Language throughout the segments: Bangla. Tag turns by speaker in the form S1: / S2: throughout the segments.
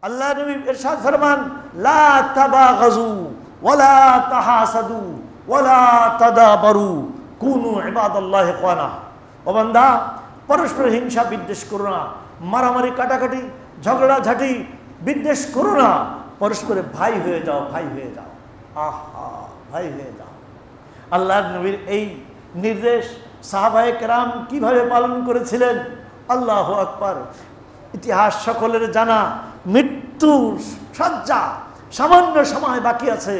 S1: আল্লাহ নবী ইরশাদ ফরমান, লা তাবাগাজু ওয়ালা তাহাসাদু ওয়ালা তাদাবারু কুনু ইবাদাল্লাহ ইখওয়ানা। ও বান্দা, পরস্পর হিংসা বিদ্বেষ করো না, মারামারি কাটাকাটি ঝগড়া ঝাঁটি বিদ্বেষ করো না, পরস্পরে ভাই হয়ে যাও, ভাই হয়ে যাও। আহা, ভাই হয়ে যাও। আল্লাহ নবীর এই নির্দেশ সাহাবায়ে কেরাম কিভাবে পালন করেছিলেন, আল্লাহু আকবার। ইতিহাস সকলের জানা। মৃত্যুর সজ্জা, সামান্য সময় বাকি আছে,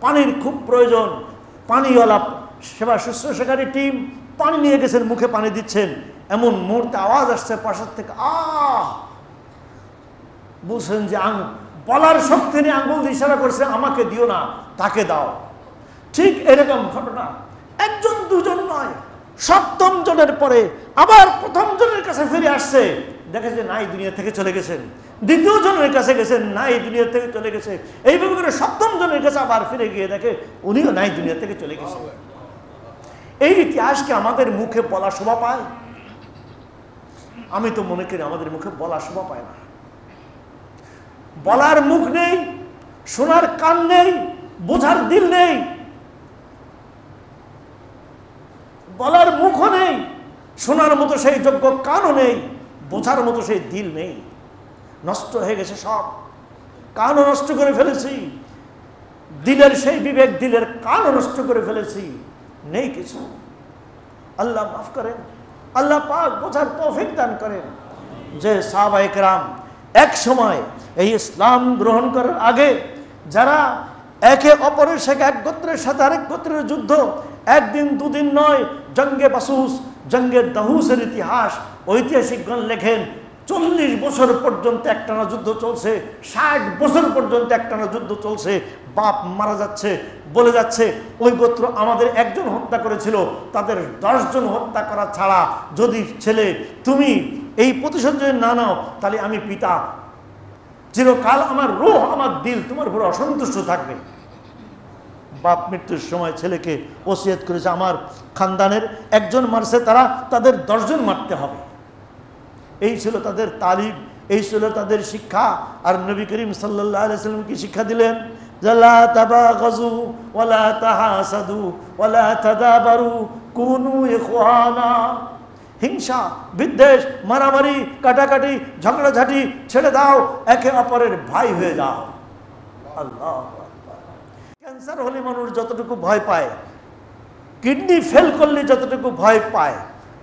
S1: পানির খুব প্রয়োজন। পানিওয়ালা সেবা শুশ্রূষাকারী টিম পানি নিয়ে গেছেন, মুখে পানি দিচ্ছেন, এমন মুহূর্তে আওয়াজ আসছে পাশের থেকে, বুঝছেন যে বলার শক্তি নিয়ে আঙ্গুল দিয়ে ইশারা করছে, আমাকে দিও না, তাকে দাও। ঠিক এরকম ঘটনা, একজন দুজন নয়, সপ্তম জনের পরে আবার প্রথম জনের কাছে ফিরে আসছে, দেখে যে নাই, দুনিয়া থেকে চলে গেছেন। দ্বিতীয় জনের কাছে গেছেন, নাই, দুনিয়া থেকে চলে গেছে। এইভাবে করে সপ্তম জনের কাছে আবার ফিরে গিয়ে দেখে উনিও নাই, দুনিয়া থেকে চলে গেছে। এই ইতিহাসকে আমাদের মুখে বলা শোভা পায়? আমি তো মনে করি আমাদের মুখে বলা শোভা পায় না। বলার মুখ নেই, শোনার কান নেই, বোঝার দিল নেই। বলার মুখও নেই, শোনার মতো সেই যোগ্য কানও নেই, বোঝার মতো সেই দিল নেই। নষ্ট হয়ে গেছে সব। কানও নষ্ট করে ফেলেছি, দিলের সেই বিবেক, দিলের কানও নষ্ট করে ফেলেছি, নেই কিছু। আল্লাহ মাফ করেন, আল্লাহ পাক বোঝার তৌফিক দান করেন। যে সাহাবায়ে কেরাম এক সময় এই ইসলাম গ্রহণ করার আগে যারা একে অপরের সাথে, এক গোত্রের সাথে আরেক গোত্রের যুদ্ধ, একদিন দুদিন নয়, জঙ্গে বাসুস, জঙ্গে দাহুসের ইতিহাস ঐতিহাসিকগণ লেখেন 40 বছর পর্যন্ত একটানা যুদ্ধ চলছে, 60 বছর পর্যন্ত একটানা যুদ্ধ চলছে। বাপ মারা যাচ্ছে, বলে যাচ্ছে ওই গোত্র আমাদের একজন হত্যা করেছিল, তাদের 10 জন হত্যা করা ছাড়া যদি ছেলে তুমি এই প্রতিশোধ যদি না নাও, তাহলে আমি পিতা চিরকাল, আমার রূহ, আমার দিল তোমার উপর অসন্তুষ্ট থাকবে। বাপ মৃত্যুর সময় ছেলেকে ওসিয়ত করেছে, আমার খানদানের একজন মারছে, তাদের 10 জন মারতে হবে। এই ছিল তাদের তালিম, এই ছিল তাদের শিক্ষা। আর নবী করিম সাল্লাল্লাহু আলাইহি ওয়াসাল্লাম কি শিক্ষা দিলেন? লা তাবাগাজু ওয়ালা তাহাসাদু ওয়ালা তাদাবারু কুনু ইখওয়ানা। হিংসা বিদ্বেষ মারামারি কাটাকাটি ঝগড়াঝাটি ছেড়ে দাও, একে অপরের ভাই হয়ে যাও। আল্লাহ, ক্যান্সার হলে মানুষ যতটুকু ভয় পায়, কিডনি ফেল করলে যতটুকু ভয় পায়,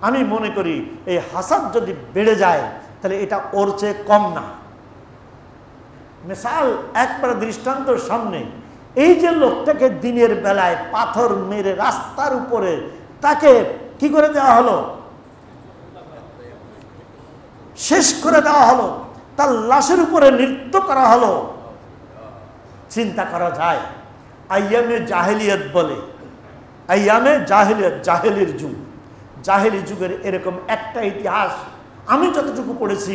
S1: আমি মনে করি এই হাসাদ যদি বেড়ে যায় তাহলে এটা ওর চেয়ে কম না। মিসাল একবার দৃষ্টান্তর সামনে, এই যে লোকটাকে দিনের বেলায় পাথর মেরে রাস্তার উপরে তাকে কি করে দেওয়া হলো, শেষ করে দেওয়া হলো, তার লাশের উপরে নৃত্য করা হলো। চিন্তা করা যায়, আইয়ামে জাহেলিয়ত বলে, আইয়ামে জাহেলিয়ত, জাহেলির যুগ, জাহেলি যুগের এরকম একটা ইতিহাস আমি যতটুকু পড়েছি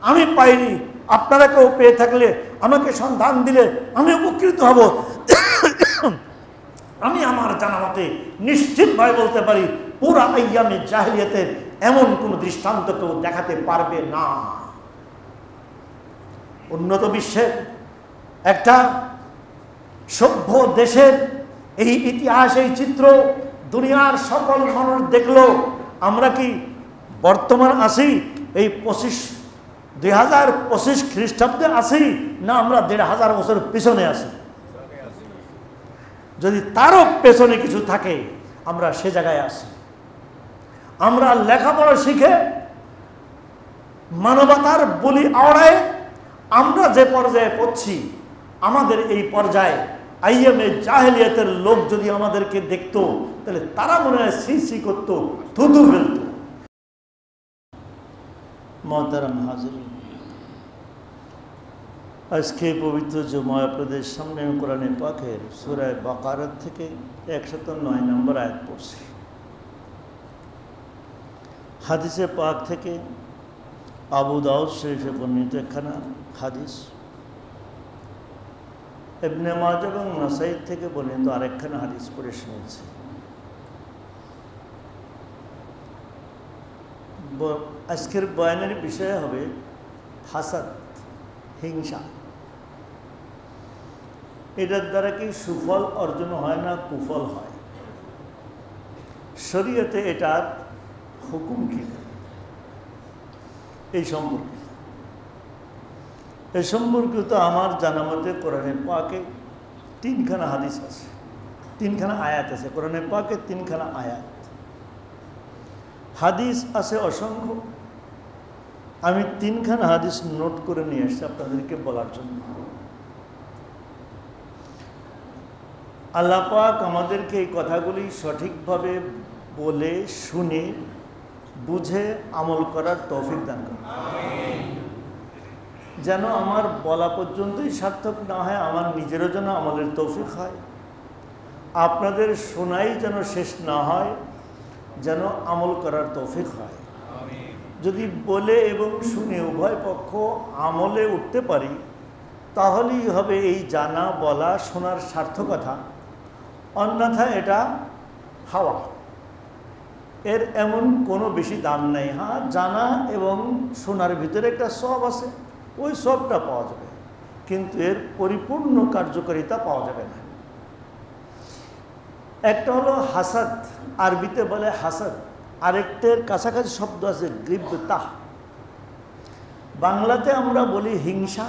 S1: আমি পাইনি। আপনারা কেউ পেয়ে থাকলে আমাকে সন্ধান দিলে আমি উপকৃত হব। আমি আমার জানা মতে নিশ্চিতভাবে বলতে পারি, পুরা আইয়ামে জাহেলিয়তের এমন কোন দৃষ্টান্ত কেউ দেখাতে পারবে না। উন্নত বিশ্বের একটা সভ্য দেশের এই ইতিহাস, এই চিত্র দুনিয়ার সকল মানুষ দেখলো। আমরা কি বর্তমান আছি এই 2025 খ্রিস্টাব্দে আছি, না আমরা 1500 বছর পিছনে আছি? যদি তারও পেছনে কিছু থাকে, আমরা সে জায়গায় আছি। আমরা লেখাপড়া শিখে মানবতার বলি আওড়ায় আমরা যে পর্যায়ে পড়ছি, আমাদের এই পর্যায়ে আইয়ামে জাহেলিয়াতের লোক যদি আমাদেরকে দেখতো, তাহলে তারা মনে হয় সি করতো, থুতু ফেলতো। মোহতারাম হাজিরিন, আজকে পবিত্র জুমা প্রদেশ সামনে কোরআনে পাকের সূরা বাকারা থেকে 109 নম্বর আয়াত পড়ছি। হাদিসে পাক থেকে আবু দাউদ শরীফে বর্ণিত একখানা হাদিস, ইবনে মাজাহ এবং নাসাই থেকে বর্ণিত আরেকখানা হাদিস পড়ে শুনেছি। আজকের বয়ানের বিষয় হবে হাসাদ, হিংসা। এটার দ্বারা কি সুফল অর্জন হয় না কুফল হয়? শরীয়তে এটার হুকুম কি এই সম্পর্কিত আমার জানা মতে কোরআনে পাকে 3খানা হাদিস আছে, 3খানা আয়াত আছে। কোরআনে পাকে 3খানা আয়াত, হাদিস আছে অসংখ্য। আমি 3খানা হাদিস নোট করে নিয়ে এসেছি আপনাদেরকে বলার জন্য। আল্লাহ পাক আমাদেরকে এই কথাগুলি সঠিকভাবে বলে শুনে বুঝে আমল করার তৌফিক দান করুন, যেন আমার বলা পর্যন্তই সার্থক না হয়, আমার নিজেরও যেন আমলের তৌফিক হয়, আপনাদের শোনাই যেন শেষ না হয়, যেন আমল করার তৌফিক হয়। যদি বলে এবং শুনে উভয় পক্ষ আমলে উঠতে পারি, তাহলেই হবে এই জানা বলা শোনার সার্থকতা। অন্যথায় এটা হাওয়া, এর এমন কোনো বেশি দাম নেই। হ্যাঁ, জানা এবং শোনার ভিতরে একটা সব আছে, ওই সবটা পাওয়া যাবে, কিন্তু এর পরিপূর্ণ কার্যকারিতা পাওয়া যাবে না। একটা হলো হাসাদ, আরবিতে বলে হাসাদ, আরেকটার কাছাকাছি শব্দ আছে গৃহ্যতা। বাংলাতে আমরা বলি হিংসা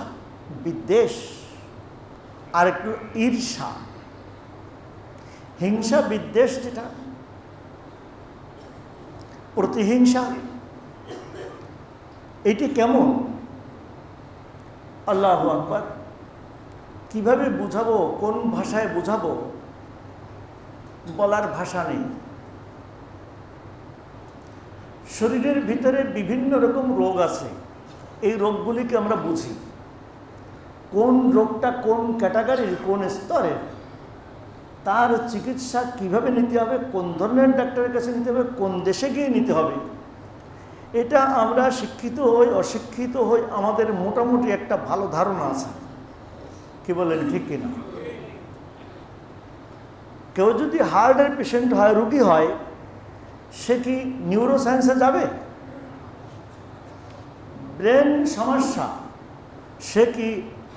S1: বিদ্বেষ, আর একটু ঈর্ষা। হিংসা বিদ্বেষ যেটা, প্রতিহিংসা, এটি কেমন? আল্লাহু আকবার। কিভাবে বুঝাবো, কোন ভাষায় বুঝাবো, বলার ভাষা নেই। শরীরের ভিতরে বিভিন্ন রকম রোগ আছে, এই রোগগুলিকে আমরা বুঝি। কোন রোগটা কোন ক্যাটাগরির, কোন স্তরের, তার চিকিৎসা কিভাবে নিতে হবে, কোন ধরনের ডাক্তারের কাছে নিতে হবে, কোন দেশে গিয়ে নিতে হবে, এটা আমরা শিক্ষিত হই অশিক্ষিত হই আমাদের মোটামুটি একটা ভালো ধারণা আছে। কি বলেন, ঠিক কিনা? কেউ যদি হার্টের পেশেন্ট হয়, রুগী হয়, সে কি নিউরোসায়েন্সে যাবে? ব্রেন সমস্যা, সে কি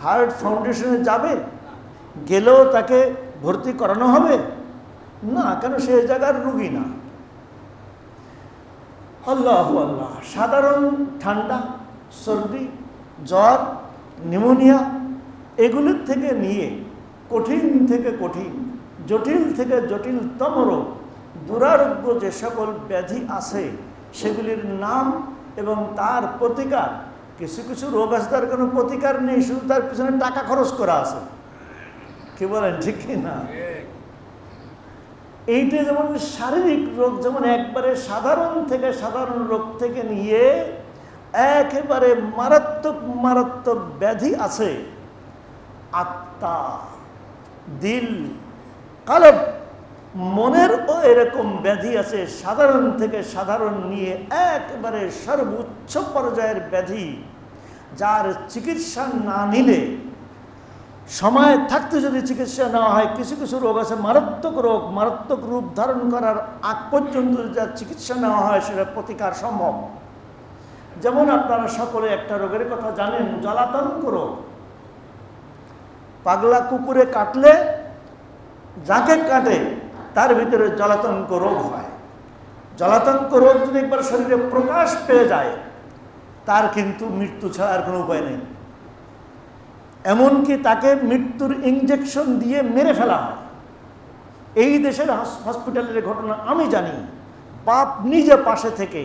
S1: হার্ট ফাউন্ডেশনে যাবে? গেলেও তাকে ভর্তি করানো হবে না, কেন সে জায়গার রুগী না। আল্লাহু আল্লাহ। সাধারণ ঠান্ডা, সর্দি, জ্বর, নিউমোনিয়া, এগুলির থেকে নিয়ে কঠিন থেকে কঠিন, জটিল থেকে জটিলতম রোগ, দুরারোগ্য যে সকল ব্যাধি আছে, সেগুলির নাম এবং তার প্রতিকার। কিছু কিছু রোগ আছে তার কোনো প্রতিকার নেই, শুধু তার পিছনে টাকা খরচ করা আছে। কি বলেন, ঠিক কিনা? এইটা যেমন শারীরিক রোগ, যেমন একবারে সাধারণ থেকে সাধারণ রোগ থেকে নিয়ে একেবারে মারাত্মক মারাত্মক ব্যাধি আছে। আত্মা, দিল, কলব, মনেরও এরকম ব্যাধি আছে, সাধারণ থেকে সাধারণ নিয়ে একেবারে সর্বোচ্চ পর্যায়ের ব্যাধি, যার চিকিৎসা না নিলে, সময় থাকতে যদি চিকিৎসা নেওয়া হয়, কিছু কিছু রোগ আছে মারাত্মক রোগ, মারাত্মক রূপ ধারণ করার আগ পর্যন্ত যার চিকিৎসা নেওয়া হয় সেটা প্রতিকার সম্ভব। যেমন আপনারা সকলে একটা রোগের কথা জানেন, জলাতঙ্ক রোগ। পাগলা কুকুরে কাটলে যাকে কাটে তার ভিতরে জলাতঙ্ক রোগ হয়। জলাতঙ্ক রোগ যদি একবার শরীরে প্রকাশ পেয়ে যায়, তার কিন্তু মৃত্যু ছাড়া আর কোনো উপায় নেই। এমনকি তাকে মৃত্যুর ইঞ্জেকশন দিয়ে মেরে ফেলা হয়। এই দেশের হসপিটালের ঘটনা আমি জানি। বাপ নিজে পাশে থেকে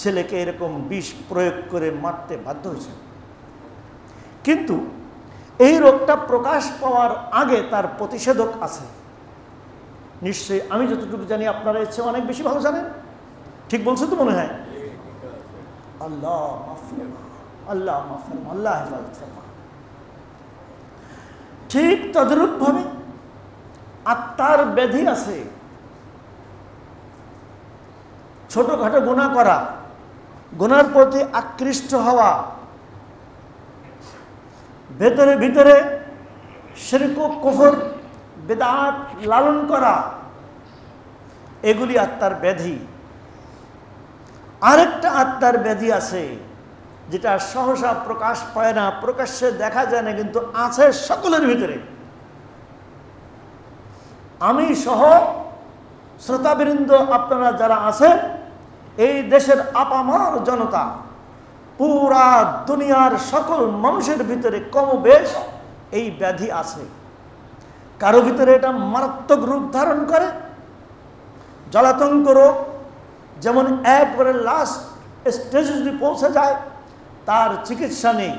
S1: ছেলেকে এরকম বিষ প্রয়োগ করে মারতে বাধ্য হয়েছে। কিন্তু এই রোগটা প্রকাশ পাওয়ার আগে তার প্রতিষেধক আছে নিশ্চয়ই। আমি যতটুকু জানি আপনারা এর চেয়ে অনেক বেশি ভালো জানেন। ঠিক বলছো তো মনে হয়? আল্লাহ মাফ ফরমা, আল্লাহ মাফ ফরমা, আল্লাহ হেফাজত ফরমা। ঠিক তদ্রূপভাবে আত্মার ব্যাধি আছে। ছোটখাটো গুনাহ করা, গুনার প্রতি আকৃষ্ট হওয়া, ভেতরে ভিতরে শিরক ও কুফর বিদআত লালন করা, এগুলি আত্মার ব্যাধি। আরেকটা আত্মার ব্যাধি আছে, যেটা সহসা প্রকাশ পায় না, প্রকাশ্যে দেখা যায় না, কিন্তু আছে সকলের ভিতরে। আমি সহ শ্রোতাবৃন্দ, আপনারা যারা আছেন, এই দেশের আপামর জনতা, পুরা দুনিয়ার সকল মানুষের ভিতরে কমবেশ এই ব্যাধি আছে। কারো ভিতরে এটা মারাত্মক রূপ ধারণ করে, জলাতঙ্ক রোগ, যেমন একবারে লাস্ট স্টেজে যদি পৌঁছে যায় তার চিকিৎসা নেই।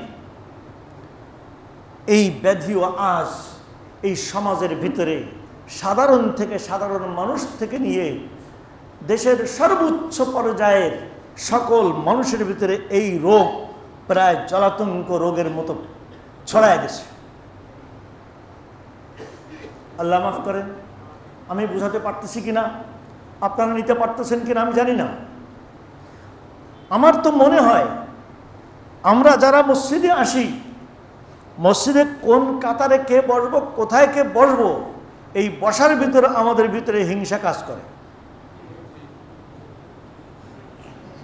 S1: এই ব্যাধিও আজ এই সমাজের ভিতরে সাধারণ থেকে সাধারণ মানুষ থেকে নিয়ে দেশের সর্বোচ্চ পর্যায়ের সকল মানুষের ভিতরে এই রোগ প্রায় জলাতঙ্ক রোগের মতো ছড়ায় গেছে। আল্লাহ মাফ করেন, আমি বুঝাতে পারতেছি কিনা, আপনারা নিতে পারতেছেন কিনা আমি জানি না। আমার তো মনে হয় আমরা যারা মসজিদে আসি, মসজিদে কোন কাতারে কে বসবো, কোথায় কে বসবো, এই বসার ভিতরে আমাদের ভিতরে হিংসা কাজ করে।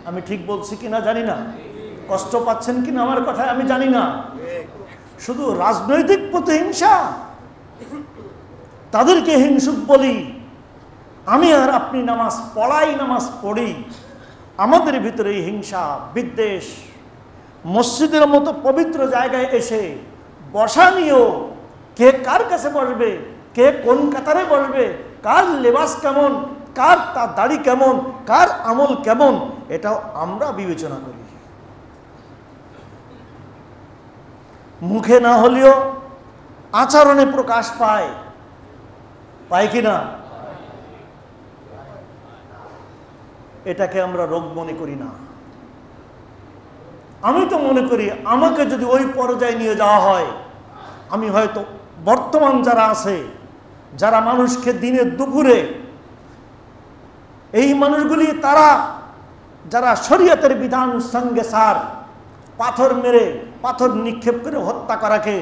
S1: আমি ঠিক বলছি কিনা জানি না, কষ্ট পাচ্ছেন কিনা আমার কথায় আমি জানি না। শুধু রাজনৈতিক প্রতিহিংসা, তাদেরকে হিংসুক বলি। আমি আর আপনি নামাজ পড়াই, নামাজ পড়ি, আমাদের ভিতরে হিংসা বিদ্বেষ। মসজিদের মতো পবিত্র জায়গায় এসে বসা নিয়েও কে কার কাছে বসবে, কে কোন কাতারে বসবে, কার লেবাস কেমন, কার তার দাড়ি কেমন, কার আমল কেমন, এটাও আমরা বিবেচনা করি। মুখে না হলেও আচরণে প্রকাশ পায়, পায় কিনা? এটাকে আমরা রোগ মনে করি না। আমি তো মনে করি আমাকে যদি ওই পর্যায়ে নিয়ে যাওয়া হয়, আমি হয়তো বর্তমান যারা আছে, যারা মানুষকে দিনে দুপুরে, এই মানুষগুলি তারা যারা শরীয়তের বিধান সঙ্গে সার, পাথর মেরে পাথর নিক্ষেপ করে হত্যা করাকে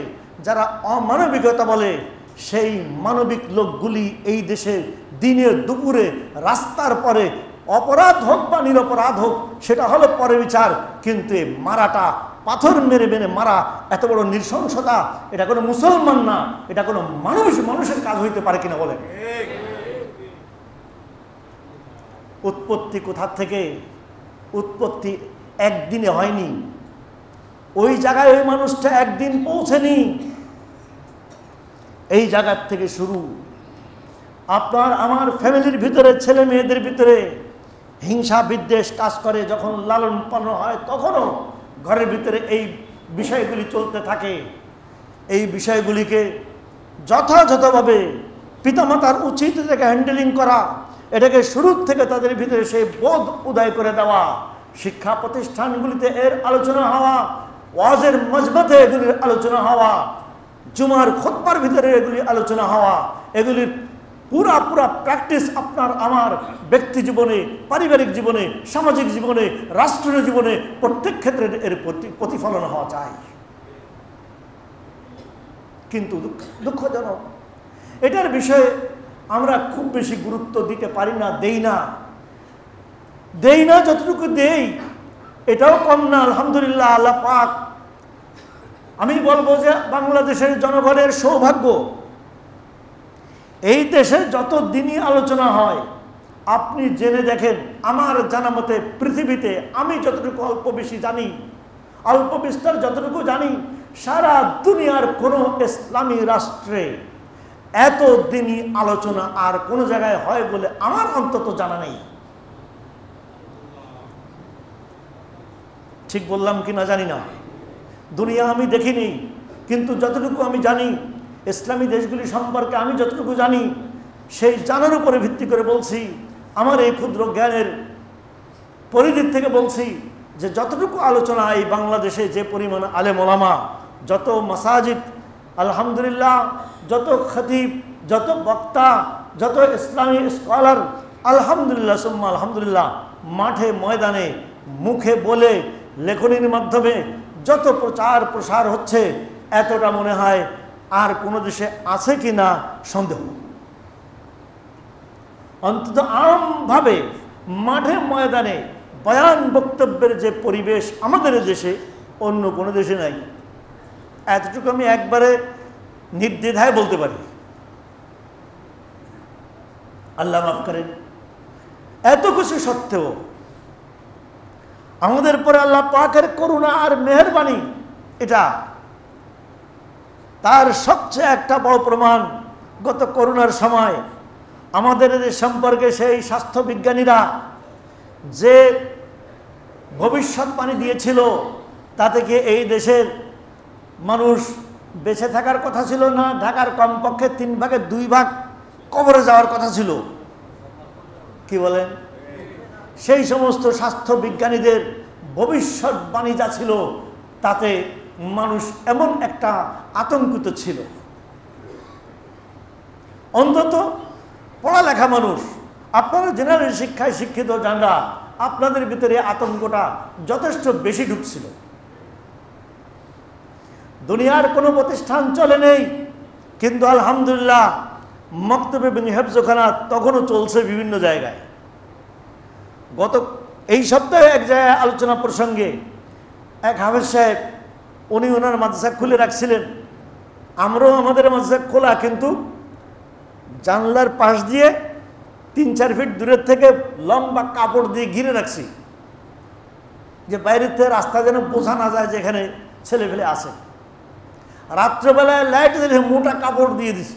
S1: যারা অমানবিকতা বলে, সেই মানবিক লোকগুলি এই দেশে দিনে দুপুরে রাস্তার পরে, অপরাধ হোক বা নিরপরাধ হোক সেটা হলো পরে বিচার, কিন্তু মারাটা, পাথর মেরে মেরে মারা, এত বড় নৃশংসতা, এটা কোনো মুসলমান না, এটা কোনো মানুষের কাজ হইতে পারে কিনা বলেন? উৎপত্তি কোথা থেকে? উৎপত্তি একদিনে হয়নি, ওই জায়গায় ওই মানুষটা একদিন পৌঁছেনি, এই জায়গার থেকে শুরু। আপনার আমার ফ্যামিলির ভিতরে, ছেলে মেয়েদের ভিতরে হিংসা বিদ্বেষ কাজ করে, যখন লালন পালন হয় তখনও ঘরের ভিতরে এই বিষয়গুলি চলতে থাকে। এই বিষয়গুলিকে যথাযথভাবে পিতামাতার উচিত এটাকে হ্যান্ডেলিং করা, এটাকে শুরুর থেকে তাদের ভিতরে সেই বোধ উদয় করে দেওয়া, শিক্ষা প্রতিষ্ঠানগুলিতে এর আলোচনা হওয়া, ওয়াজের মজবতে এগুলির আলোচনা হওয়া, জুমার খুতবার ভিতরে এগুলি আলোচনা হওয়া, এগুলির পুরা প্র্যাকটিস আপনার আমার ব্যক্তি জীবনে, পারিবারিক জীবনে, সামাজিক জীবনে, রাষ্ট্রীয় জীবনে প্রত্যেক ক্ষেত্রে এর প্রতিফলন হওয়া চাই। কিন্তু দুঃখজনক, এটার বিষয়ে আমরা খুব বেশি গুরুত্ব দিতে পারি না, দেই না যতটুকু দেই এটাও কম না। আলহামদুলিল্লাহ, আল্লাহ পাক, আমি বলবো যে বাংলাদেশের জনগণের সৌভাগ্য, এই দেশে যত দিনই আলোচনা হয় আপনি জেনে দেখেন, আমার জানা মতে পৃথিবীতে আমি যতটুকু অল্প বেশি জানি, অল্প বিস্তার যতটুকু জানি, সারা দুনিয়ার কোনো ইসলামী রাষ্ট্রে এত দিনই আলোচনা আর কোনো জায়গায় হয় বলে আমার অন্তত জানা নেই। ঠিক বললাম কি না জানি না, দুনিয়া আমি দেখিনি, কিন্তু যতটুকু আমি জানি ইসলামী দেশগুলি সম্পর্কে আমি যতটুকু জানি, সেই জানার উপরে ভিত্তি করে বলছি, আমার এই ক্ষুদ্র জ্ঞানের পরিধির থেকে বলছি যে যতটুকু আলোচনা এই বাংলাদেশে যে পরিমাণ আলেম ওলামা, যত মাসাজিদ, আলহামদুলিল্লাহ, যত খতিব, যত বক্তা, যত ইসলামী স্কলার, আলহামদুলিল্লাহ সুম্মা আলহামদুলিল্লাহ, মাঠে ময়দানে মুখে বলে লেখনীর মাধ্যমে যত প্রচার প্রসার হচ্ছে, এতটা মনে হয় আর কোনো দেশে আছে কি না সন্দেহ। অন্তত আমভাবে মাঠে ময়দানে বয়ান বক্তব্যের যে পরিবেশ আমাদের দেশে, অন্য কোনো দেশে নাই। এতটুকু আমি একবারে নির্দ্বিধায় বলতে পারি। আল্লাহ মাফ করেন। এত কিছু সত্ত্বেও আমাদের পরে আল্লাহ পাকের করুণা আর মেহেরবানি, এটা তার সবচেয়ে একটা বড় প্রমাণ। গত করোনার সময় আমাদের সম্পর্কে সেই স্বাস্থ্য বিজ্ঞানীরা যে ভবিষ্যৎবাণী দিয়েছিল, তা থেকে এই দেশের মানুষ বেঁচে থাকার কথা ছিল না, ঢাকার কমপক্ষে 3 ভাগের 2 ভাগ কবরে যাওয়ার কথা ছিল। কি বলেন? সেই সমস্ত স্বাস্থ্য বিজ্ঞানীদের ভবিষ্যৎবাণী যা ছিল, তাতে মানুষ এমন একটা আতঙ্কিত ছিল। অন্তত পড়ালেখা মানুষ, আপনারা জেনারেল শিক্ষায় শিক্ষিত যারা, আপনাদের ভিতরে আতঙ্কটা যথেষ্ট বেশি ঢুকছিল। দুনিয়ার কোনো প্রতিষ্ঠান চলে নেই, কিন্তু আলহামদুলিল্লাহ মক্তবে বিন হেফজখানা তখনও চলছে বিভিন্ন জায়গায়। গত এই সপ্তাহে এক জায়গায় আলোচনা প্রসঙ্গে এক হাফেজ সাহেব, উনি ওনার মাদ্রাসা খুলে রাখছিলেন। আমরাও আমাদের মাদ্রাসা খোলা, কিন্তু জানলার পাশ দিয়ে 3-4 ফিট দূরের থেকে লম্বা কাপড় দিয়ে ঘিরে রাখছি, যে বাইরের থেকে রাস্তা যেন বোঝা না যায় যেখানে ছেলেপেলে আসে। রাত্রেবেলায় লাইট দিলে মোটা কাপড় দিয়ে দিছি।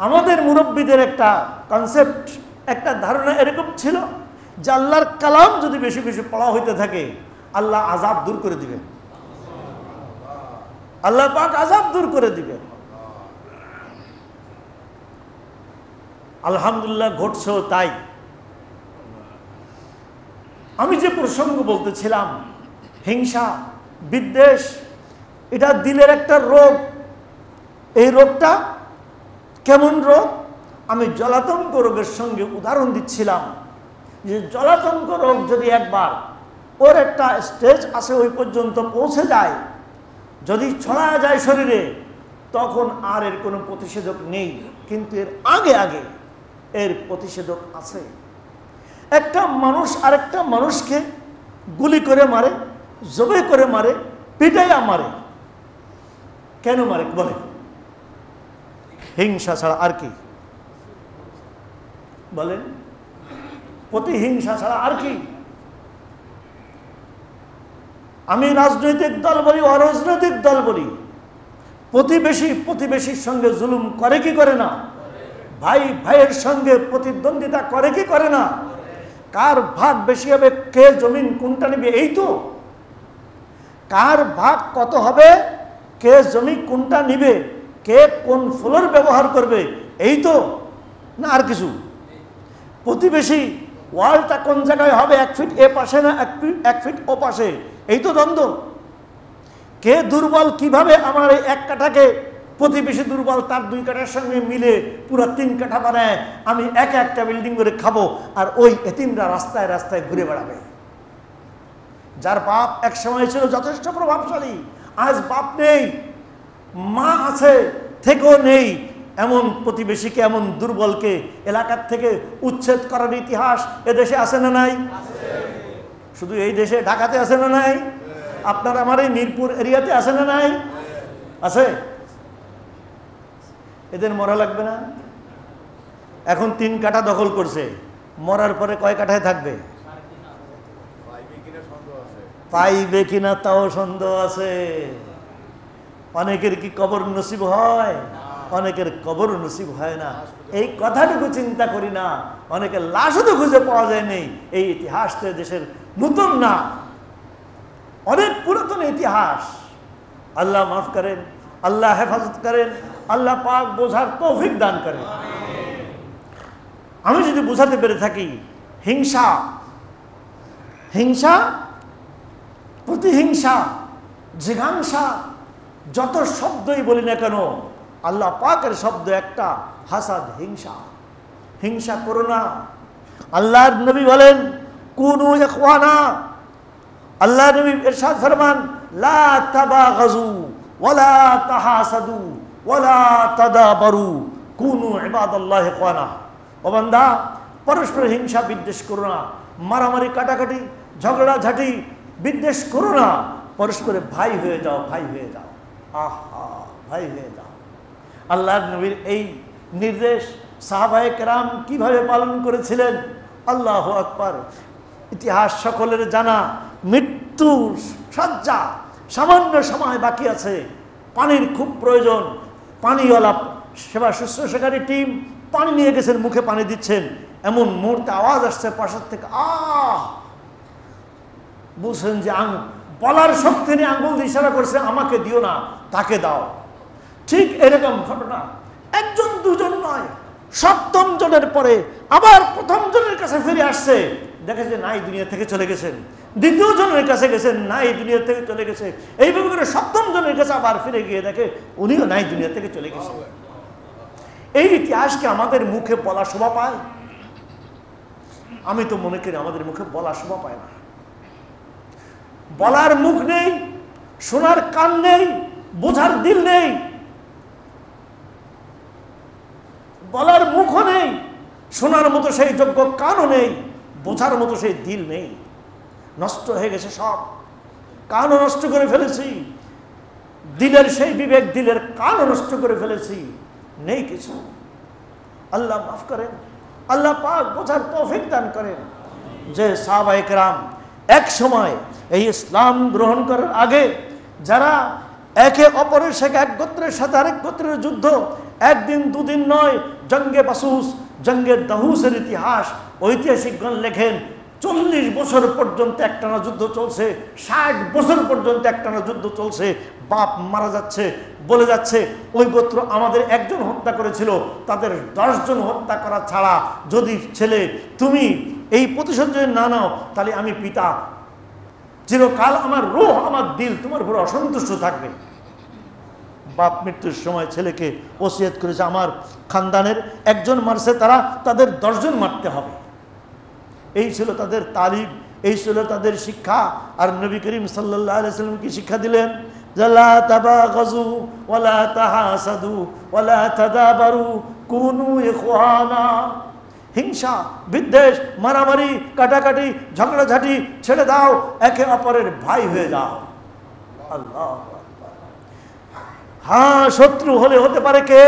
S1: আমাদের মুরব্বীদের একটা কনসেপ্ট, একটা ধারণা এরকম ছিল যে আল্লাহর কালাম যদি বেশি বেশি পড়া হইতে থাকে, আল্লাহ আযাব দূর করে দিবেন, আল্লাহ পাক আযাব দূর করে দিবেন। আলহামদুলিল্লাহ ঘটছেও তাই। আমি যে প্রসঙ্গ বলতেছিলাম, হিংসা, বিদ্বেষ, এটা দিলের একটা রোগ। এই রোগটা কেমন রোগ? আমি জলাতঙ্ক রোগের সঙ্গে উদাহরণ দিচ্ছিলাম, যে জলাতঙ্ক রোগ যদি একবার ওর একটা স্টেজ আসে, ওই পর্যন্ত পৌঁছে যায়, যদি ছড়ায় যায় শরীরে, তখন আর এর কোনো প্রতিষেধক নেই। কিন্তু এর আগে আগে এর প্রতিষেধক আছে। একটা মানুষ আরেকটা মানুষকে গুলি করে মারে, জবে করে মারে, পিটাইয়া মারে। কেন মারে বলে? হিংসা ছাড়া আর কি? বলেন, প্রতিহিংসা ছাড়া আর কি? আমি রাজনৈতিক দল বলি, অরাজনৈতিক দল বলি, প্রতিবেশী প্রতিবেশীর সঙ্গে জুলুম করে কি করে না? ভাই ভাইয়ের সঙ্গে প্রতিদ্বন্দ্বিতা করে কি করে না? কার ভাগ বেশি হবে, কে জমিন কোনটা নেবে, এই তো। কার ভাগ কত হবে, কে জমি কোনটা নিবে, কে কোন ফ্লোর ব্যবহার করবে, এই তো। না আর কিছু? প্রতিবেশী ওয়ালটা কোন জায়গায় হবে, 1 ফিট এ পাশে না 1 ফিট ও পাশে, এই তো দ্বন্দ্ব। কে দুর্বল, কিভাবে আমার এই 1 কাঠাকে প্রতিবেশী দুর্বল তার 2 কাঠার সঙ্গে মিলে পুরো 3 কাঠা বানায় আমি একটা বিল্ডিং করে খাবো, আর ওই এতিমরা রাস্তায় রাস্তায় ঘুরে বেড়াবে। যার বাপ এক সময় ছিল যথেষ্ট প্রভাবশালী, আজ বাপ নেই, মা আছে থেকেও নেই, এমন প্রতিবেশীকে, এমন দুর্বলকে এলাকার থেকে উচ্ছেদ করার ইতিহাস এদেশে আছে না নাই? শুধু এই দেশে, ঢাকাতে আছে না নাই? আপনার আমার এই মিরপুর এরিয়াতে আছে না নাই? আছে। এদের মরা লাগবে না? এখন 3 কাঠা দখল করছে, মরার পরে কয় কাঠায় থাকবে? পাইবে কিনা তাও সন্দেহ আছে। অনেকের কি কবর নসিব হয়? অনেকের কবর নসিব হয় না। এই কথাটুকু চিন্তা করি না, অনেকের লাশও তো খুঁজে পাওয়া যায়নি। এই ইতিহাস তো দেশের নতুন না, অনেক পুরাতন ইতিহাস। আল্লাহ মাফ করেন, আল্লাহ হেফাজত করেন, আল্লাহ পাক বোঝার তৌফিক দান করেন। আমি যদি বোঝাতে পেরে থাকি, হিংসা, হিংসা, প্রতিহিংসা, জিঘাংসা, যত শব্দই বলি না কেন, আল্লাহ পাকের শব্দ একটা, হাসাদ, হিংসা। হিংসা করো না। আল্লাহর নবী বলেন, কুনু ইখওয়ানা। আল্লাহ নবী ইরশাদ ফরমান, লা তাবাগাজু ওয়ালা তাহাসাদু ওয়ালা তাদাবারু কুনু ইবাদাল্লাহ ইখওয়ানা। ও বান্দা, পরস্পর হিংসা বিদ্বেষ করো না, মারামারি, কাটাকাটি, ঝগড়াঝাটি বিদ্বেষ করো না, পরস্পরে ভাই হয়ে যাও, ভাই হয়ে যাও। আহা, ভাই হয়ে যাও। আল্লাহর নবীর এই নির্দেশ সাহাবায়ে কেরাম কিভাবে পালন করেছিলেন, আল্লাহু আকবার। ইতিহাস সকলের জানা। মৃত্যু সজ্জা, সামান্য সময় বাকি আছে, পানির খুব প্রয়োজন। পানিওয়ালা সেবা শুশ্রূষাকারী টিম পানি নিয়ে গেছেন, মুখে পানি দিচ্ছেন, এমন মুহূর্তে আওয়াজ আসছে পাশের থেকে, বুঝছেন যে বলার শক্তি নিয়ে আঙ্গুল দিয়ে ইশারা করছে, আমাকে দিও না, তাকে দাও। ঠিক এরকম ঘটনা, একজন দুজন নয়, সপ্তম জনের পরে আবার প্রথম জনের কাছে ফিরে আসছে, দেখে যে নাই, দুনিয়া থেকে চলে গেছেন। দ্বিতীয় জনের কাছে গেছেন, নাই, দুনিয়া থেকে চলে গেছে। এইভাবে করে সপ্তম জনের কাছে আবার ফিরে গিয়ে দেখে উনিও নাই, দুনিয়া থেকে চলে গেছেন। এই ইতিহাসকে আমাদের মুখে বলা শোভা পায়? আমি তো মনে করি আমাদের মুখে বলা শোভা পায় না। বলার মুখ নেই, শোনার কান নেই, বোঝার দিল নেই। বলার মুখও নেই, শোনার মতো সেই যোগ্য কানও নেই, বোঝার মতো সেই দিল নেই। নষ্ট হয়ে গেছে সব। কানও নষ্ট করে ফেলেছি, দিলের সেই বিবেক, দিলের কানও নষ্ট করে ফেলেছি, নেই কিছু। আল্লাহ মাফ করেন, আল্লাহ পাক বোঝার তৌফিক দান করেন। যে সাহাবায়ে কেরাম এক সময় এই ইসলাম গ্রহণ করার আগে যারা একে অপরের সাথে, এক গোত্রের সাথে আরেক গোত্রের যুদ্ধ, একদিন দুদিন নয়, জঙ্গে বাসুস, জঙ্গে দাহুসের ইতিহাস ঐতিহাসিকগণ লেখেন 40 বছর পর্যন্ত একটানা যুদ্ধ চলছে, 60 বছর পর্যন্ত একটানা যুদ্ধ চলছে। বাপ মারা যাচ্ছে, বলে যাচ্ছে ওই গোত্র আমাদের একজন হত্যা করেছিল, তাদের 10 জন হত্যা করা ছাড়া যদি ছেলে তুমি এই প্রতিশোধ যদি না নাও, তাহলে আমি পিতা চিরকাল, আমার রূহ, আমার দিল তোমার উপর অসন্তুষ্ট থাকবে। বাপ মৃত্যুর সময় ছেলেকে ওসিয়ত করেছে, আমার খানদানের একজন মারছে, তারা তাদের 10 জন মারতে হবে। এই ছিল তাদের তালিম, এই ছিল তাদের শিক্ষা। আর নবী করিম সাল্লাল্লাহু আলাইহি ওয়াসাল্লাম কি শিক্ষা দিলেন? লা তাবাগাজু ওয়ালা তাহাসাদু ওয়ালা তাদাবারু কুনু ইখওয়ানা। হিংসা, বিদ্বেষ, মারামারি, কাটাকাটি, ঝগড়াঝাটি ছেড়ে দাও, একে অপরের ভাই হয়ে যাও। আল্লাহ, হ্যাঁ, শত্রু হলে হতে পারে কে?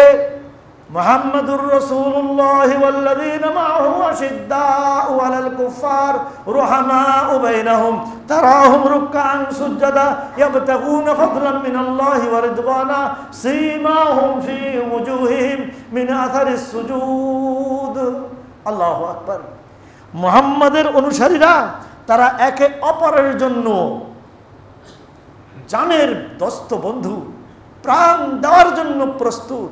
S1: মুহাম্মাদুর রাসূলুল্লাহ ওয়াল্লাযীনা মাআহু আশিদ্দাউ আলাল কুফার রুহামাউ বাইনাহুম তারাহুম রুকআন সুজদা ইয়াবতাগুনা ফাদলান মিনাল্লাহি ওয়া রিদওয়ানা সীমাহুম ফি ওয়ুজুহিহিম মিন আথারিস সুজুদ। আল্লাহু আকবার। মুহাম্মাদের অনুসারীরা তারা একে অপরের জন্য জানের দোস্ত, বন্ধু, প্রাণ দেওয়ার জন্য প্রস্তুত,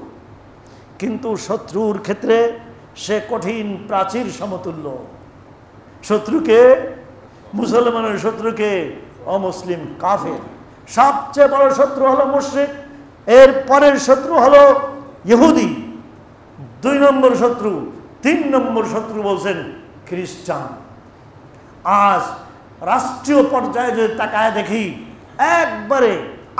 S1: কিন্তু শত্রুর ক্ষেত্রে সে কঠিন প্রাচীর সমতুল্য। শত্রুকে, মুসলমানের শত্রুকে অমুসলিম কাফের। সবচেয়ে বড় শত্রু হলো মুশরিক, এর পরের শত্রু হলো ইহুদি, 2 নম্বর শত্রু, 3 নম্বর শত্রু বলছেন খ্রিস্টান। আজ রাষ্ট্রীয় পর্যায়ে যদি তাকায় দেখি, একবারে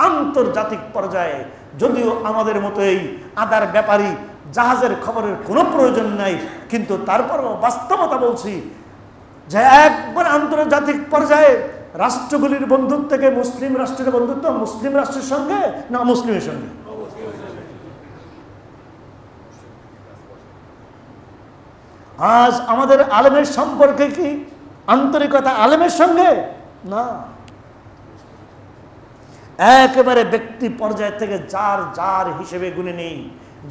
S1: আন্তর্জাতিক পর্যায়ে, যদিও আমাদের মতো এই আদার ব্যাপারী জাহাজের খবরের কোনো প্রয়োজন নাই, কিন্তু তারপরও বাস্তবতা বলছি যে একবার আন্তর্জাতিক পর্যায়ে রাষ্ট্রগুলির বন্ধুত্ব থেকে মুসলিম রাষ্ট্রের বন্ধুত্ব মুসলিম রাষ্ট্রের সঙ্গে না মুসলিমের সঙ্গে? আজ আমাদের আলেমের সম্পর্কে কি আন্তরিকতা আলেমের সঙ্গে? না, একেবারে ব্যক্তি পর্যায় থেকে যার যার হিসেবে গুনে নেই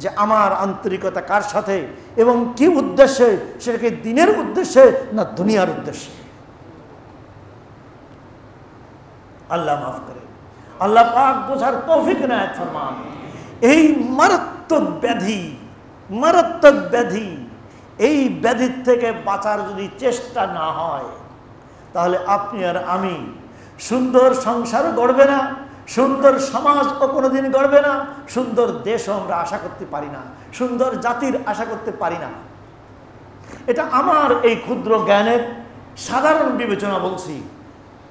S1: যে আমার আন্তরিকতা কার সাথে এবং কি উদ্দেশ্যে, সেটাকে দিনের উদ্দেশ্যে না দুনিয়ার উদ্দেশ্যে। আল্লাহ মাফ করে, আল্লাহ পাক বোঝার তৌফিক ইনায়াত ফরমান। এই মারাত্মক ব্যাধি, মারাত্মক ব্যাধি, এই ব্যাধির থেকে বাঁচার যদি চেষ্টা না হয়, তাহলে আপনি আর আমি সুন্দর সংসারও গড়বে না, সুন্দর সমাজও কোনোদিন গড়বে না, সুন্দর দেশও আমরা আশা করতে পারি না, সুন্দর জাতির আশা করতে পারি না। এটা আমার এই ক্ষুদ্র জ্ঞানের সাধারণ বিবেচনা বলছি।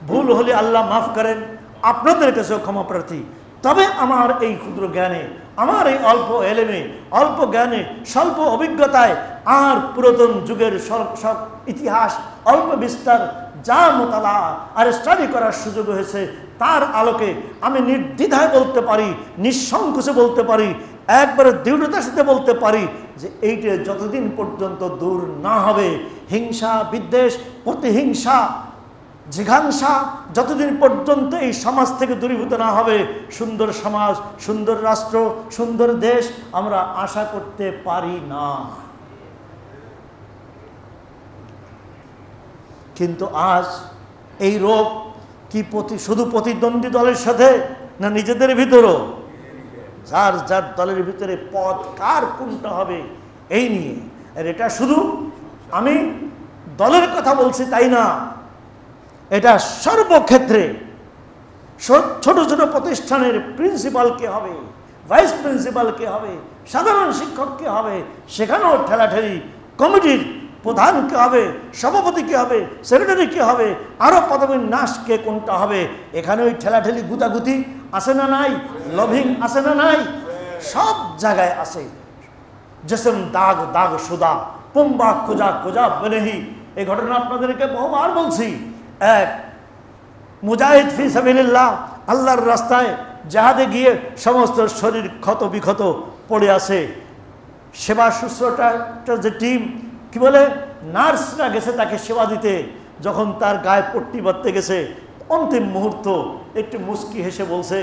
S1: ভুল হলে আল্লাহ মাফ করেন, আপনাদের কাছেও ক্ষমা প্রার্থী। তবে আমার এই ক্ষুদ্র জ্ঞানে, আমার এই অল্প এলেমে, অল্প জ্ঞানে, স্বল্প অভিজ্ঞতায় আর পুরাতন যুগের সব ইতিহাস অল্প বিস্তার যা মোতালা আর স্টাডি করার সুযোগ হয়েছে তার আলোকে আমি নির্দ্বিধায় বলতে পারি, নিঃসংকোচে বলতে পারি, একবারে দৃঢ়তার সাথে বলতে পারি যে এইটা যতদিন পর্যন্ত দূর না হবে, হিংসা বিদ্বেষ প্রতিহিংসা জিঘাংসা যতদিন পর্যন্ত এই সমাজ থেকে দূরীভূত না হবে, সুন্দর সমাজ, সুন্দর রাষ্ট্র, সুন্দর দেশ আমরা আশা করতে পারি না। কিন্তু আজ এই রোগ কি শুধু প্রতিদ্বন্দ্বী দলের সাথে না নিজেদের ভিতরও? যার যার দলের ভিতরে পথ কার কোনটা হবে এই নিয়ে। আর এটা শুধু আমি দলের কথা বলছি তাই না, এটা সর্বক্ষেত্রে ছোট ছোট প্রতিষ্ঠানের প্রিন্সিপাল কে হবে, ভাইস প্রিন্সিপাল কে হবে, সাধারণ শিক্ষক কে হবে, সেখানেও ঠেলাঠেলি, কমিটির প্রধান কে হবে, সভাপতি কে হবে, সেক্রেটারি কে হবে, আরো পদবীর নাশ কে কোনটা হবে, এখানে ওই ঠেলাঠেলি গুতাগুতি আছে না নাই, লভিং আছে না নাই, সব জায়গায় আছে। জেসম দাগ দাগ সুদা পুম্বা খোঁজা খোঁজা বেনেহি, এই ঘটনা আপনাদেরকে বহুবার বলছি। এক মুজাহিদ ফি সাবিলিল্লাহ, আল্লাহর রাস্তায় জাহাদে গিয়ে সমস্ত শরীর ক্ষত বিক্ষত পড়ে আছে। সেবা শুশ্রূষাটা যে টিম কি বলে, নার্সরা গেছে তাকে সেবা দিতে, যখন তার গায়ে পট্টি বাঁধতে গেছে অন্তিম মুহূর্ত একটু মুস্কি হেসে বলছে,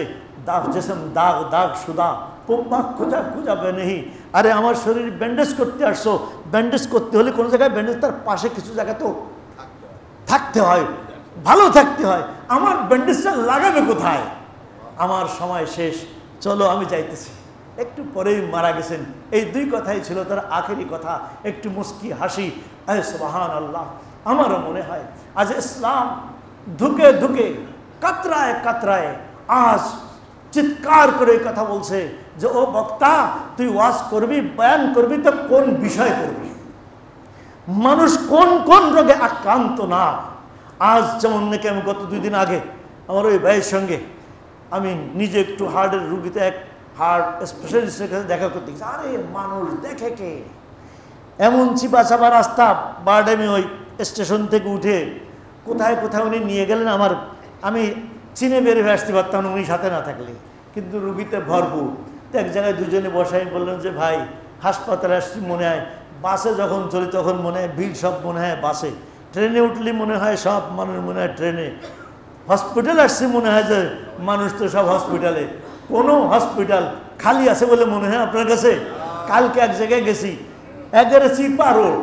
S1: দাগ জেসম দাগ দাগ সুদা পুম্বা খোঁজা খোঁজা বেনেহি। আরে আমার শরীর ব্যান্ডেজ করতে আসছো, ব্যান্ডেজ করতে হলে কোনো জায়গায় ব্যান্ডেজ তার পাশে কিছু জায়গা তো থাকতে হয়, ভালো থাকতে হয়, আমার ব্যান্ডেজটা লাগাবে কোথায়? আমার সময় শেষ, চলো আমি যাইতেছি। একটু পরেই মারা গেছেন। এই দুই কথাই ছিল তার আখেরি কথা, একটু মুস্কি হাসি। আরে সুবহানাল্লাহ, আমারও মনে হয় আজ ইসলাম ধুকে ধুকে কাতরায় কাতরায় আজ চিৎকার করে কথা বলছে যে ও বক্তা, তুই ওয়াজ করবি, বয়ান করবি তো কোন বিষয় করবি, মানুষ কোন কোন রোগে আক্রান্ত না। আজ যেমন নাকি আমি গত 2 দিন আগে আমার ওই ভাইয়ের সঙ্গে আমি নিজে একটু হার্টের রুগীতে এক হার্ট স্পেশালিস্টের কাছে দেখা করতে গেছি। আরে মানুষ দেখে কে, এমন চিপা চাপা রাস্তা, বারডেমে ওই স্টেশন থেকে উঠে কোথায় কোথায় উনি নিয়ে গেলেন, আমি চিনে বের হয়ে আসতে পারতাম উনি সাথে না থাকলে, কিন্তু রুগীতে ভরপুর। তো এক জায়গায় দুজনে বসাই বললেন যে ভাই হাসপাতালে আসছি, মনে হয় বাসে যখন চলি তখন মনে হয় ভিড়, সব মনে হয় বাসে, ট্রেনে উঠলে মনে হয় সব মানুষ মনে হয় ট্রেনে, হসপিটাল আসছে মনে হয় যে মানুষ তো সব হসপিটালে, কোনো হসপিটাল খালি আছে বলে মনে হয় আপনার কাছে? কালকে এক জায়গায় গেছি, একবারে চিপা রোড,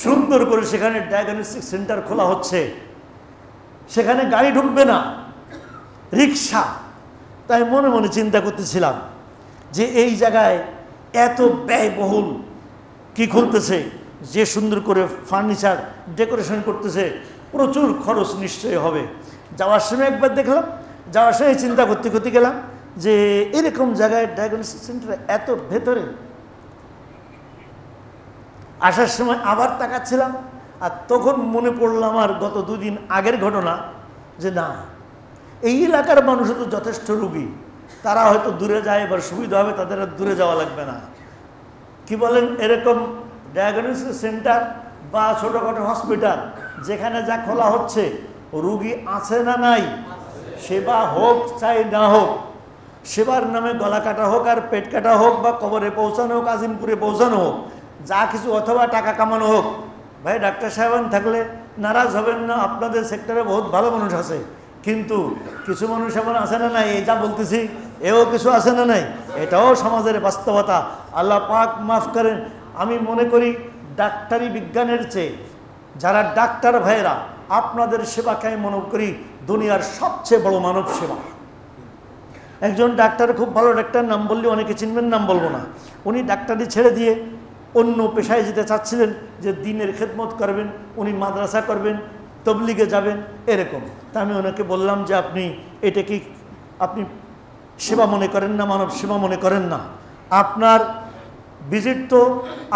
S1: সুন্দর করে সেখানে ডায়াগনস্টিক সেন্টার খোলা হচ্ছে, সেখানে গাড়ি ঢুকবে না, রিক্সা। তাই মনে মনে চিন্তা করতেছিলাম যে এই জায়গায় এত ব্যয়বহুল কি খুলতেছে, যে সুন্দর করে ফার্নিচার ডেকোরেশন করতেছে, প্রচুর খরচ নিশ্চয়ই হবে। যাওয়ার সময় একবার দেখলাম, যাওয়ার সময় চিন্তা করতে করতে গেলাম যে এরকম জায়গায় ডায়াগনস্টিক সেন্টার এত ভেতরে। আসার সময় আবার তাকাচ্ছিলাম, আর তখন মনে পড়লো আমার গত 2 দিন আগের ঘটনা, যে না এই এলাকার মানুষও তো যথেষ্ট রুগী, তারা হয়তো দূরে যায়, এবার সুবিধা হবে, তাদের আর দূরে যাওয়া লাগবে না। কি বলেন, এরকম ডায়াগনস্টিক সেন্টার বা ছোটোখাটো হসপিটাল যেখানে যা খোলা হচ্ছে, রুগী আছে না নাই, সেবা হোক চাই না হোক, সেবার নামে গলা কাটা হোক আর পেট কাটা হোক বা কবরে পৌঁছানো হোক, আজিমপুরে পৌঁছানো হোক, যা কিছু, অথবা টাকা কামানো হোক। ভাই ডাক্তার সাহেবান থাকলে নারাজ হবেন না, আপনাদের সেক্টরে বহুত ভালো মানুষ আছে, কিন্তু কিছু মানুষ এমন আছে না নাই, এই যা বলতেছি এও কিছু আছে না নাই, এটাও সমাজের বাস্তবতা। আল্লাহ পাক মাফ করেন। আমি মনে করি ডাক্তারি বিজ্ঞানের চেয়ে যারা ডাক্তার ভাইয়েরা আপনাদের সেবাকে আমি মনে করি দুনিয়ার সবচেয়ে বড় মানব সেবা। একজন ডাক্তার, খুব ভালো ডাক্তার, নাম বললে অনেকে চিনবেন, নাম বলবো না, উনি ডাক্তারি ছেড়ে দিয়ে অন্য পেশায় যেতে চাচ্ছিলেন, যে দিনের খেদমত করবেন, উনি মাদ্রাসা করবেন, তবলিগে যাবেন, এরকম। তা আমি ওনাকে বললাম যে আপনি এটা কি আপনি সেবা মনে করেন না, মানব সেবা মনে করেন না? আপনার ভিজিট তো,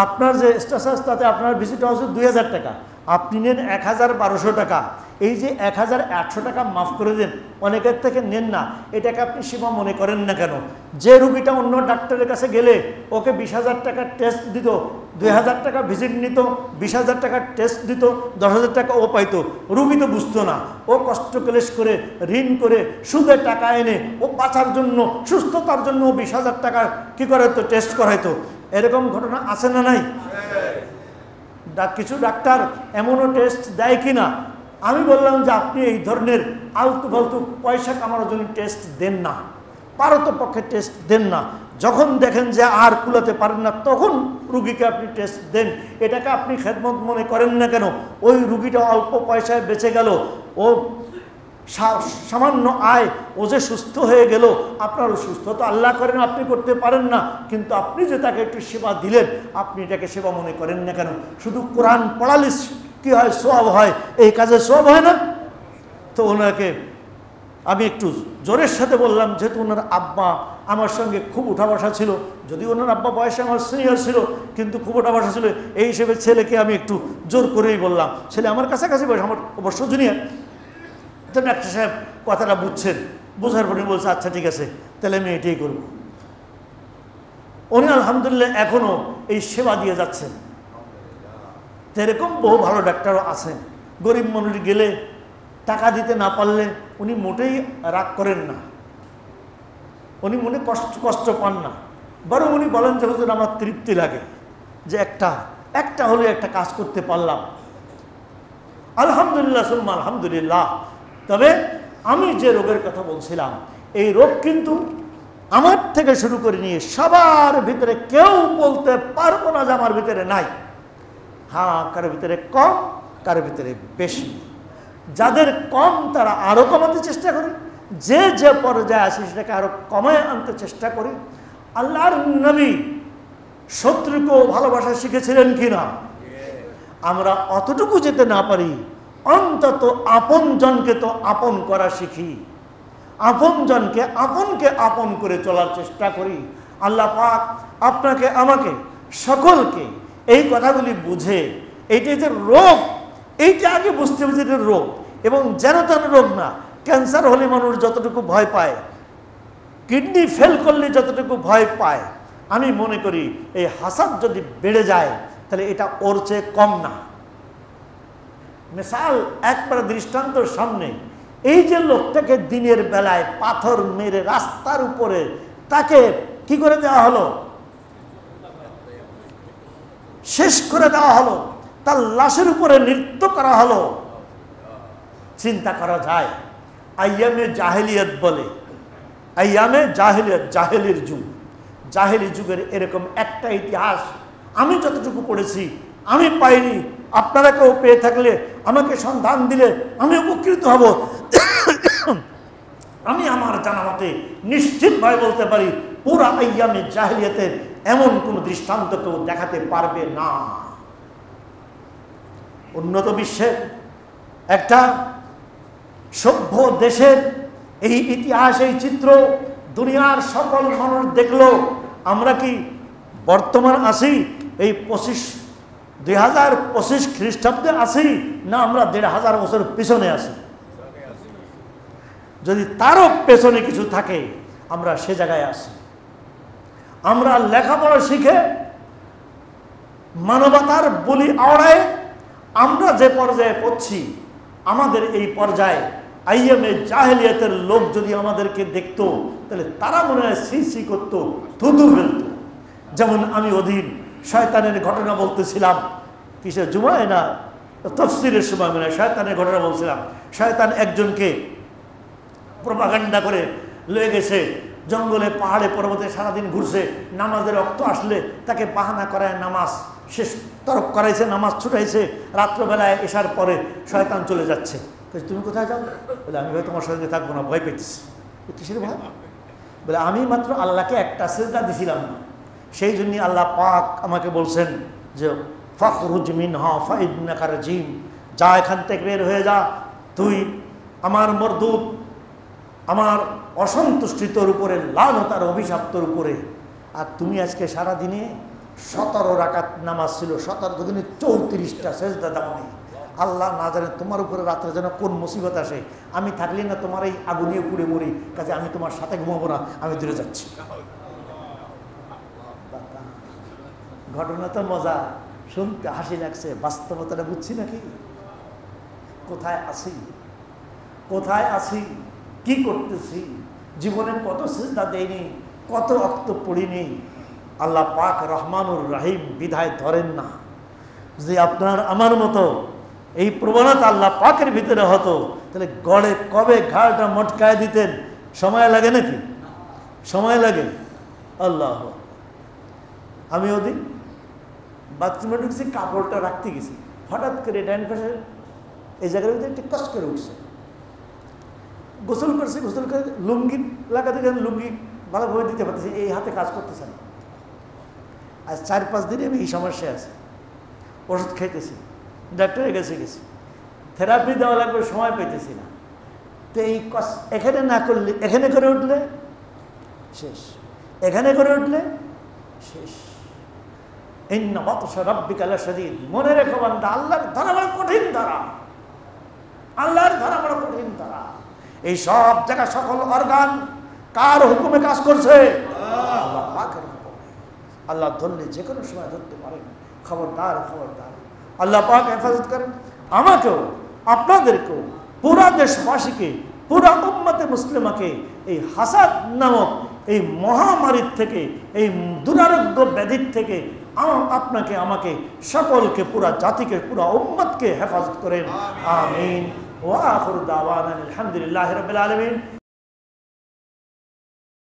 S1: আপনার যে স্ট্যাটাস তাতে আপনার ভিজিট হচ্ছে 2000 টাকা, আপনি নেন 1012 টাকা। এই যে 1100 টাকা মাফ করে দেন, অনেকের থেকে নেন না, এটাকে আপনি সেবা মনে করেন না কেন? যে রুগীটা অন্য ডাক্তারের কাছে গেলে ওকে 20,000 টাকার টেস্ট দিত, 2,000 টাকা ভিজিট নিত, 20,000 টাকার টেস্ট দিত, 10,000 টাকা ও পাইতো, রুগী তো বুঝতো না। ও কষ্ট ক্লেশ করে ঋণ করে সুদে টাকা এনে ও বাঁচার জন্য, সুস্থতার জন্য 20,000 টাকা কী করে তো টেস্ট করাইতো। এরকম ঘটনা আছে না নাই? কিছু ডাক্তার এমনও টেস্ট দেয় কিনা। আমি বললাম যে আপনি এই ধরনের আলতু ফালতু পয়সা কামানোর জন্য টেস্ট দেন না, পারতপক্ষে টেস্ট দেন না। যখন দেখেন যে আর কুলাতে পারেন না তখন রুগীকে আপনি টেস্ট দেন। এটাকে আপনি খেদমত মনে করেন না কেন? ওই রুগীটা অল্প পয়সায় বেঁচে গেল, ও সামান্য আয়, ও যে সুস্থ হয়ে গেল। আপনারও সুস্থ তো আল্লাহ করেন, আপনি করতে পারেন না, কিন্তু আপনি যে তাকে একটু সেবা দিলেন, আপনি এটাকে সেবা মনে করেন না কেন? শুধু কোরআন পড়ালে কি হয়? সওয়াব হয়, এই কাজে সওয়াব হয় না? তো ওনাকে আমি একটু জোরের সাথে বললাম, যেহেতু ওনার আব্বা আমার সঙ্গে খুব উঠা বসা ছিল, যদি ওনার আব্বা বয়সে আমার সিনিয়র ছিল কিন্তু খুব উঠা বসা ছিল, এই হিসেবে ছেলেকে আমি একটু জোর করেই বললাম। ছেলে আমার কাছাকাছি বয়স, আমার অবশ্য জুনিয়র। তো ডাক্তার সাহেব কথাটা বুঝছেন, বোঝার পরে বলছে আচ্ছা ঠিক আছে, তাহলে আমি এটাই করব। উনি আলহামদুলিল্লাহ এখনও এই সেবা দিয়ে যাচ্ছেন। এরকম বহু ভালো ডাক্তারও আছেন। গরিব মানুষ গেলে টাকা দিতে না পারলে উনি মোটেই রাগ করেন না, উনি মনে কষ্ট পান না, বরং উনি বলেন যে হুজুর আমার তৃপ্তি লাগে যে একটা হলে একটা কাজ করতে পারলাম, আলহামদুলিল্লাহ সুম্মা আলহামদুলিল্লাহ। তবে আমি যে রোগের কথা বলছিলাম, এই রোগ কিন্তু আমার থেকে শুরু করে নিয়ে সবার ভিতরে কেউ বলতে পারবো না যে আমার ভিতরে নাই। হ্যাঁ, কারো ভিতরে কম, কারো ভিতরে বেশি। যাদের কম তারা আরো কমাতে চেষ্টা করে, যে যে পর্যায়ে আসে সেটাকে আরো কমায় আনতে চেষ্টা করে। আল্লাহর নবী শত্রুকেও ভালোবাসা শিখেছিলেন কিনা? আমরা অতটুকু যেতে না পারি, অন্তত আপন জনকে তো আপন করা শিখি, আপন জনকে আপন করে চলার চেষ্টা করি। আল্লাহ পাক আপনাকে আমাকে সকলকে এই কথাগুলি বুঝে, এইটা যে রোগ এইটা আগে বুঝতে হবে, যে রোগ এবং যেন তেন রোগ না। ক্যান্সার হলে মানুষ যতটুকু ভয় পায়, কিডনি ফেল করলে যতটুকু ভয় পায়, আমি মনে করি এই হাসাদ যদি বেড়ে যায় তাহলে এটা ওর চেয়ে কম না। মিসাল একবার দৃষ্টান্তর সামনে, এই যে লোকটাকে দিনের বেলায় পাথর মেরে রাস্তার উপরে তাকে কি করে দেওয়া হলো? শেষ করে দেওয়া হলো, তার লাশের উপরে নৃত্য করা হলো। চিন্তা করা যায়, আইয়ামে জাহেলিয়ত বলে, আইয়ামে জাহেলিয়ত, জাহেলির যুগ, জাহেলি যুগের এরকম একটা ইতিহাস আমি যতটুকু পড়েছি আমি পাইনি। আপনারা কেউ পেয়ে থাকলে আমাকে সন্ধান দিলে আমি উপকৃত হব। আমি আমার জানা মতে নিশ্চিতভাবে বলতে পারি, পুরা আইয়ামে জাহেলিয়তের এমন কোন দৃষ্টান্ত কেউ দেখাতে পারবে না। উন্নত বিশ্বের একটা সভ্য দেশের এই ইতিহাস, এই চিত্র দুনিয়ার সকল মানুষ দেখলো। আমরা কি বর্তমান আছি এই 2025 খ্রিস্টাব্দে আছি, না আমরা 1500 বছর পিছনে আছি? যদি তারও পেছনে কিছু থাকে আমরা সে জায়গায় আছি। আমরা লেখাপড়া শিখে মানবতার বলি আওড়ায় আমরা যে পর্যায়ে পড়ছি, আমাদের এই পর্যায়ে আইয়ামে জাহেলিয়াতের লোক যদি আমাদেরকে দেখতো তাহলে তারা মনে হয় সি করতো, থুতু ফেলতো। যেমন আমি অধীন শয়তানের ঘটনা বলতেছিলাম, কিসের জুমায় না তাফসীরের সময় মনে হয় শয়তানের ঘটনা বলছিলাম। শয়তান একজনকে প্রোপাগান্ডা করে লয়ে গেছে জঙ্গলে, পাহাড়ে, পর্বতে, সারাদিন ঘুরছে, নামাজের রক্ত আসলে তাকে বাহানা করায় নামাজ শেষ তরফ করাইছে, নামাজ ছুটাইছে। রাত্রবেলায় এসার পরে শয়তান চলে যাচ্ছে। তুমি কোথায় যাও? বলে আমি ভাই তোমার সঙ্গে থাকবো না, ভয় পেতেছি। কিসের ভয়? বলে আমি মাত্র আল্লাহকে একটা সেজদা দিছিলাম না, সেই জন্যই আল্লাহ পাক আমাকে বলছেন যে ফাখরুজ মিনহা ফাইন্নাকা রাজিম, যা এখান থেকে বের হয়ে যা, তুই আমার মরদুদ, আমার অসন্তুষ্টি তোর উপরে, লানত আর অভিশাপ তোর উপরে। আর তুমি আজকে সারাদিনে 17 রাকাত নামাজ ছিল, 17 দুগুণে 34টা সেজদা দাওনি। আল্লাহ না জানে তোমার উপরে রাত্রে যেন কোন মুসিবত আসে, আমি থাকলে না তোমার এই আগুনিয়ে পুড়ে মরি, কাজে আমি তোমার সাথে ঘুমাবো না, আমি দূরে যাচ্ছি। ঘটনা তো মজা, শুনতে হাসি লাগছে, বাস্তবতাটা বুঝছি নাকি? কোথায় আছি, কোথায় আছি, কি করতেছি, জীবনে কত সিজদা দেয়নি, কত ওয়াক্ত পড়িনি। আল্লাহ পাক রহমানুর রহিম বিধায় ধরেন না। যদি আপনার আমার মতো এই প্রবণতা আল্লাহ পাকের ভিতরে হতো, তাহলে গড়ে কবে ঘাড়টা মটকায় দিতেন। সময় লাগে নাকি? সময় লাগে। আল্লাহ, আমি ওদিন বাথরুমে ঢুকছি, কাপড়টা রাখতে গেছি, হঠাৎ করে ডাইন পাশে এই জায়গার ভিতরে একটু কষ্ট করে উঠছে। গোসল করছি, গোসল করে লুঙ্গি লাগাতে গেলে লুঙ্গি ভালোভাবে দিতে পারতেছি, এই হাতে কাজ করতেছে না। আজ 4-5 দিনে আমি এই সমস্যায় আছি, ওষুধ খাইতেছি, ডাক্তারের কাছে গেছি, থেরাপি দেওয়া লাগবে, সময় পাইতেছি না। তো এই এখানে না করলে, এখানে করে উঠলে শেষ, এখানে করে উঠলে শেষ। ইন্না বাতশা রাব্বিকা লাশাদীদ। মনে রেখো বান্দা, আল্লাহর ধরা বড় কঠিন ধরা, আল্লাহর ধরা বড় কঠিন ধরা। এই সব জায়গা সকল অর্গান কার হুকুমে কাজ করছে? আল্লাহ পাকের হুকুমে। আল্লাহ ধরলে যে কোনো সময় ধরতে পারেন। খবরদার, খবরদার, আল্লাহ পাক হেফাজত করেন আমাকেও, আপনাদেরকেও, পুরা দেশবাসীকে, পুরা উম্মতে মুসলিমাকে এই হাসাদ নামক এই মহামারীর থেকে, এই দুরারোগ্য ব্যাধির থেকে আপনাকে, আমাকে, সকলকে, পুরা জাতিকে, পুরা উম্মতকে হেফাজত করেন। আমিন। ওয়া আখিরু দাওয়ানা আলহামদুলিল্লাহি রাব্বিল আলামিন।